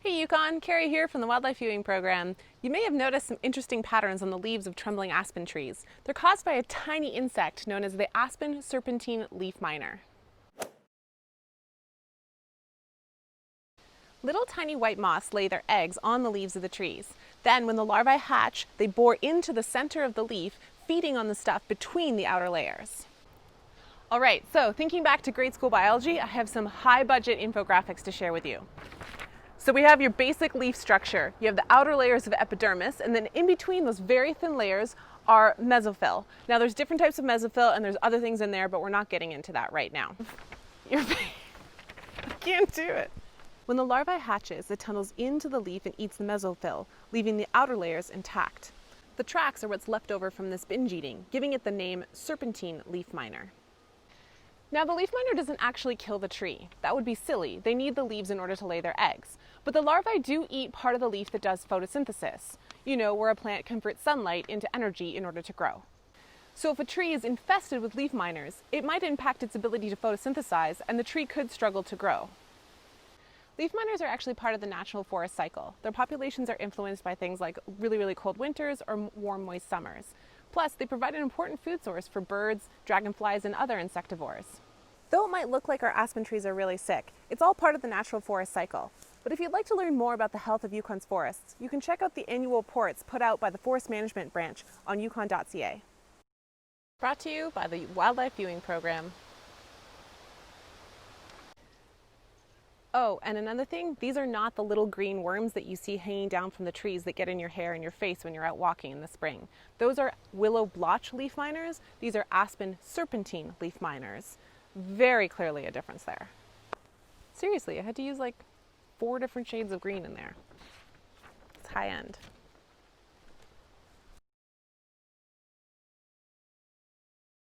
Hey Yukon, Carrie here from the Wildlife Viewing Program. You may have noticed some interesting patterns on the leaves of trembling aspen trees. They're caused by a tiny insect known as the aspen serpentine leafminer. Little tiny white moths lay their eggs on the leaves of the trees. Then when the larvae hatch, they bore into the center of the leaf, feeding on the stuff between the outer layers. All right, so thinking back to grade school biology, I have some high-budget infographics to share with you. So we have your basic leaf structure. You have the outer layers of epidermis, and then in between those very thin layers are mesophyll. Now there's different types of mesophyll, and there's other things in there, but we're not getting into that right now. I can't do it. When the larvae hatches, it tunnels into the leaf and eats the mesophyll, leaving the outer layers intact. The tracks are what's left over from this binge eating, giving it the name serpentine leafminer. Now the leafminer doesn't actually kill the tree. That would be silly. They need the leaves in order to lay their eggs. But the larvae do eat part of the leaf that does photosynthesis. You know, where a plant converts sunlight into energy in order to grow. So if a tree is infested with leaf miners, it might impact its ability to photosynthesize, and the tree could struggle to grow. Leaf miners are actually part of the natural forest cycle. Their populations are influenced by things like really cold winters or warm, moist summers. Plus, they provide an important food source for birds, dragonflies, and other insectivores. Though it might look like our aspen trees are really sick, it's all part of the natural forest cycle. But if you'd like to learn more about the health of Yukon's forests, you can check out the annual reports put out by the Forest Management Branch on yukon.ca. Brought to you by the Wildlife Viewing Program. Oh, and another thing, these are not the little green worms that you see hanging down from the trees that get in your hair and your face when you're out walking in the spring. Those are willow blotch leaf miners. These are aspen serpentine leaf miners. Very clearly a difference there. Seriously, I had to use like 4 different shades of green in there. It's high end.